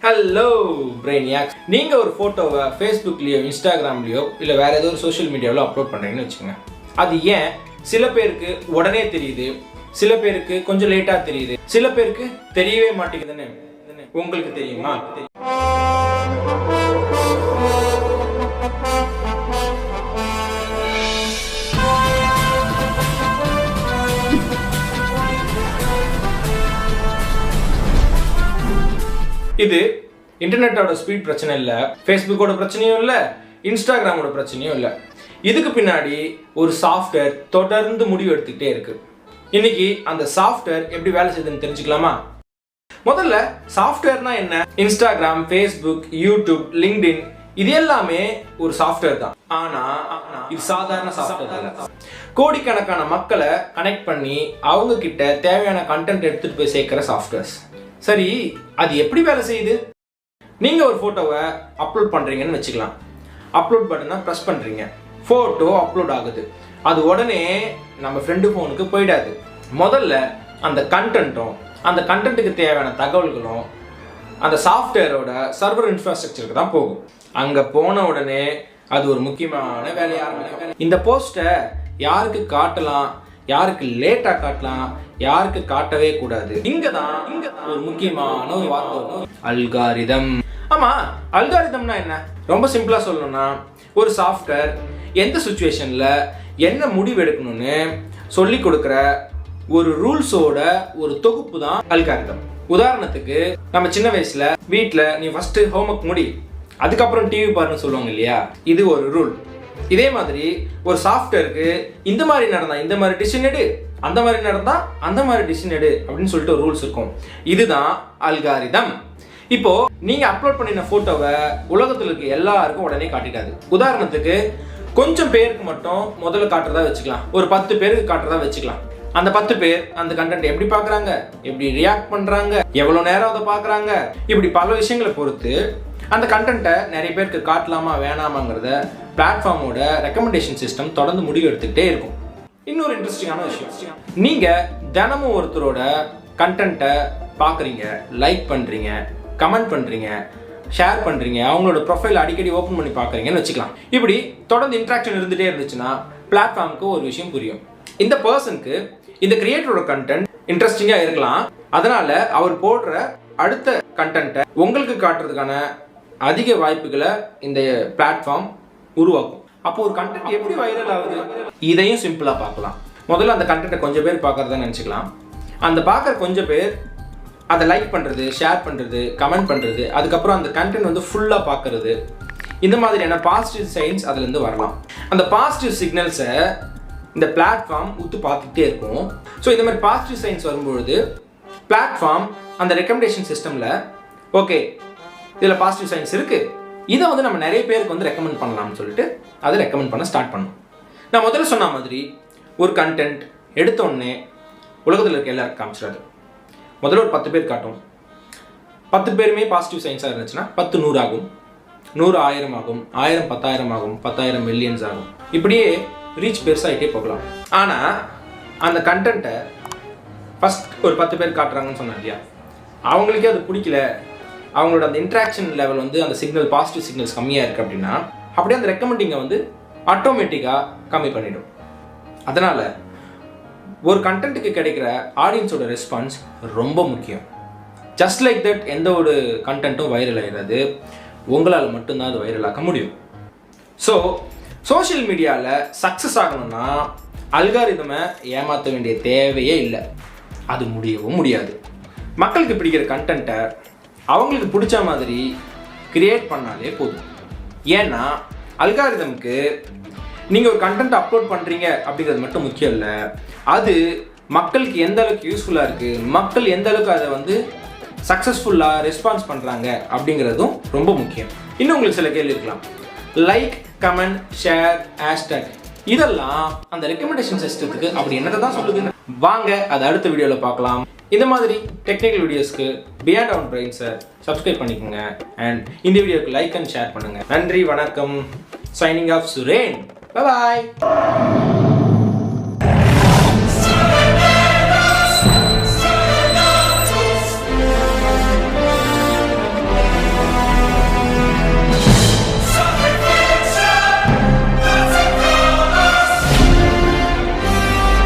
Hello பிரெயினியாக்ஸ். நீங்க ஒரு போட்டோவை ஃபேஸ்புக்லயோ இன்ஸ்டாகிராம்லயோ இல்ல வேற ஏதோ ஒரு சோஷியல் மீடியாவில் அப்லோட் பண்றீங்கன்னு வச்சுக்கோங்க. அது ஏன் சில பேருக்கு உடனே தெரியுது, சில பேருக்கு கொஞ்சம் லேட்டா தெரியுது, சில பேருக்கு தெரியவே மாட்டேங்குதுன்னு உங்களுக்கு தெரியுமா? இது இன்டர்நெட்டோட ஸ்பீட் பிரச்சனை இல்லை, ஃபேஸ்புக்கோட பிரச்சனையும் இல்லை, இன்ஸ்டாகிராமோட பிரச்சனையும் இல்லை. இதுக்கு பின்னாடி ஒரு சாஃப்ட்வேர் தொடர்ந்து முடிவு எடுத்துக்கிட்டே இருக்கு. இன்னைக்கு அந்த சாஃப்ட்வேர் எப்படி வேலை செய்யுதுன்னு தெரிஞ்சுக்கலாமா? முதல்ல சாஃப்ட்வேர்னா என்ன? இன்ஸ்டாகிராம், ஃபேஸ்புக், யூடியூப், லிங்க்டின் இது எல்லாமே ஒரு சாஃப்ட்வேர் தான். ஆனா இது சாதாரண சாஃப்ட்வேர் இல்லை. கோடிக்கணக்கான மக்களை கனெக்ட் பண்ணி அவங்க கிட்ட தேவையான கண்டென்ட் எடுத்துட்டு போய் சேர்க்கிற சாஃப்ட்வேர்ஸ். சரி, அது எப்படி வேலை செய்யுது? நீங்க ஒரு போட்டோவை அப்லோட் பண்றீங்கன்னு வச்சுக்கலாம். அப்லோட் பட்டனை ப்ரெஸ் பண்றீங்க, போட்டோ அப்லோட் ஆகுது. அது உடனே நம்ம ஃப்ரெண்டு ஃபோனுக்கு போயிடாது. முதல்ல அந்த கண்டென்ட்டும் அந்த கண்டென்ட்டுக்கு தேவையான தகவல்களும் அந்த சாஃப்ட்வேரோட சர்வர் இன்ஃப்ராஸ்ட்ரக்சருக்கு தான் போகும். அங்க போன உடனே அது ஒரு முக்கியமான வேலையை ஆரம்பிக்கும். இந்த போஸ்ட்டை யாருக்கு காட்டலாம், யாருக்கு லேட்டா காட்டலாம், யாருக்கு காட்டவே கூடாது. இங்கதான் ஒரு முக்கியமான ஒரு வார்த்தை, அல்காரிதம். ஆமா, அல்காரிதம்னா என்ன? ரொம்ப சிம்பிளா சொல்லணும்னா, ஒரு சாஃப்ட்வேர் எந்த சிச்சுவேஷன்ல என்ன முடிவு எடுக்கணும்னு சொல்லி கொடுக்குற ஒரு ரூல்ஸோட ஒரு தொகுப்பு தான் அல்காரிதம். உதாரணத்துக்கு, நம்ம சின்ன வயசுல வீட்டுல நீ ஃபர்ஸ்ட் ஹோம்ஒர்க் முடி, அதுக்கப்புறம் டிவி பாருன்னு சொல்லுவாங்க இல்லையா? இது ஒரு ரூல். இதே மாதிரி ஒரு சாஃப்ட்வேருக்கு இந்த மாதிரி நடந்தா இந்த மாதிரி டிசிஷன் எடு, அந்த மாதிரி நடந்தா அந்த மாதிரி டிசிஷன் எடு அப்படின்னு சொல்லிட்டு ஒரு ரூல்ஸ் இருக்கும். இதுதான் அல்காரிதம். இப்போ நீங்க அப்லோட் பண்ணின போட்டோவை உலகத்துல இருக்க எல்லாருக்கும் உடனே காட்டிடாது. உதாரணத்துக்கு, கொஞ்சம் பேருக்கு மட்டும் முதல்ல காட்டுறதா வச்சுக்கலாம், ஒரு 10 பேருக்கு காட்டுறதா வச்சுக்கலாம். அந்த 10 பேர் அந்த கண்டென்ட் எப்படி பாக்குறாங்க, எப்படி ரியாக்ட் பண்றாங்க, எவ்வளவு நேரம் அதை பாக்குறாங்க, இப்படி பல விஷயங்களை பொறுத்து அந்த கண்டென்ட்டை நிறைய பேருக்கு காட்டலாமா வேணாமாங்கிறத பிளாட்ஃபார்மோட ரெக்கமெண்டேஷன் சிஸ்டம் தொடர்ந்து முடிவு எடுத்துக்கிட்டே இருக்கும். இன்னொரு இன்ட்ரெஸ்டிங்கான விஷயம், நீங்க தினமும் ஒருத்தரோட கண்டென்ட்டை பாக்குறீங்க, லைக் பண்றீங்க, கமெண்ட் பண்றீங்க, ஷேர் பண்றீங்க, அவங்களோட ப்ரொஃபைல் அடிக்கடி ஓப்பன் பண்ணி பாக்குறீங்கன்னு வச்சுக்கலாம். இப்படி தொடர்ந்து இன்ட்ராக்ஷன் இருந்துட்டே இருந்துச்சுன்னா பிளாட்ஃபார்முக்கு ஒரு விஷயம் புரியும். இந்த பர்சனுக்கு இந்த கிரியேட்டரோட கண்டென்ட் இன்ட்ரெஸ்டிங்கா இருக்கலாம், அதனால அவர் போடுற அடுத்த கண்டென்ட்டை உங்களுக்கு காட்டுறதுக்கான அதிக வாய்ப்புகளை இந்த பிளாட்ஃபார்ம் உருவாக்கும். அப்போ ஒரு கண்டென்ட் எப்படி வைரல் ஆகுது? இதையும் சிம்பிளா பார்க்கலாம். முதல்ல அந்த கண்டென்ட்டை கொஞ்சம் பேர் பார்க்கறதா நினைச்சுக்கலாம். அந்த பார்க்குற கொஞ்சம் பேர் அதை லைக் பண்ணுறது, ஷேர் பண்ணுறது, கமெண்ட் பண்ணுறது, அதுக்கப்புறம் அந்த கண்டென்ட் வந்து ஃபுல்லாக பார்க்கறது, இந்த மாதிரியான பாசிட்டிவ் சைன்ஸ் அதுலேருந்து வரலாம். அந்த பாசிட்டிவ் சிக்னல்ஸை இந்த பிளாட்ஃபார்ம் உத்து பார்த்துக்கிட்டே இருக்கும். ஸோ இந்த மாதிரி பாசிட்டிவ் சைன்ஸ் வரும்பொழுது பிளாட்ஃபார்ம் அந்த ரெக்கமெண்டேஷன் சிஸ்டமில் ஓகே இதில் பாசிட்டிவ் சைன்ஸ் இருக்குது, இதை வந்து நம்ம நிறைய பேருக்கு வந்து ரெக்கமெண்ட் பண்ணலாம்னு சொல்லிட்டு அதை ரெக்கமெண்ட் பண்ண ஸ்டார்ட் பண்ணும். நான் முதல்ல சொன்ன மாதிரி ஒரு கண்டென்ட் எடுத்தோடனே உலகத்தில் இருக்க எல்லாருக்கும் காமிச்சிடாது. முதல்ல ஒரு 10 பேர் காட்டும். 10 பேருமே பாசிட்டிவ் சைன்ஸாக இருந்துச்சுன்னா 10 100 ஆகும், 100 1000 ஆகும், 1000 10,000 ஆகும், 10,000 மில்லியன்ஸ் ஆகும். இப்படியே ரீச் பெருசாகிட்டே போகலாம். ஆனால் அந்த கண்டென்ட்டை ஃபஸ்ட் ஒரு 10 பேர் காட்டுறாங்கன்னு சொன்னேன் இல்லையா, அவங்களுக்கே அது பிடிக்கல, அவங்களோட அந்த இன்ட்ராக்ஷன் லெவல் வந்து அந்த சிக்னல் பாசிட்டிவ் சிக்னல்ஸ் கம்மியாக இருக்குது அப்படின்னா அப்படியே அந்த ரெக்கமெண்டிங்கை வந்து ஆட்டோமேட்டிக்காக கம்மி பண்ணிடும். அதனால் ஒரு கண்டென்ட்டுக்கு கிடைக்கிற ஆடியன்ஸோட ரெஸ்பான்ஸ் ரொம்ப முக்கியம். ஜஸ்ட் லைக் தட் எந்த ஒரு கண்டென்ட்டும் வைரல் ஆகிறது, உங்களால் மட்டும்தான் அது வைரல் ஆக்க முடியும். ஸோ சோஷியல் மீடியாவில் சக்ஸஸ் ஆகணும்னா அல்காரிதமை ஏமாற்ற வேண்டிய தேவையே இல்லை, அது முடியவும் முடியாது. மக்களுக்கு பிடிக்கிற கண்டென்ட்டை அவங்களுக்கு பிடிச்ச மாதிரி கிரியேட் பண்ணாலே போதும். ஏன்னா அல்காரிதமுக்கு நீங்கள் ஒரு கண்டென்ட் அப்லோட் பண்ணுறீங்க அப்படிங்கிறது மட்டும் முக்கியம் இல்லை, அது மக்களுக்கு எந்த அளவுக்கு யூஸ்ஃபுல்லாக இருக்குது, மக்கள் எந்த அளவுக்கு அதை வந்து சக்ஸஸ்ஃபுல்லாக ரெஸ்பான்ஸ் பண்ணுறாங்க அப்படிங்கிறதும் ரொம்ப முக்கியம். இன்னும் உங்களுக்கு சில கேள்வி இருக்கலாம். லைக், கமெண்ட், ஷேர், ஹேஷ்டேக் இதெல்லாம் அந்த ரெக்கமெண்டேஷன் சிஸ்டத்துக்கு அப்படி என்னதை தான் சொல்லுதுன்னு வாங்க அதை அடுத்த வீடியோவில் பார்க்கலாம். இந்த மாதிரி டெக்னிக்கல் வீடியோஸ்க்கு பியாண்ட் அவர் பிரெயின்ஸை சப்ஸ்கிரைப் பண்ணிக்கோங்க அண்ட் இந்த வீடியோக்கு லைக் அண்ட் ஷேர் பண்ணுங்கள். நன்றி, வணக்கம். Signing off Suren. Bye bye.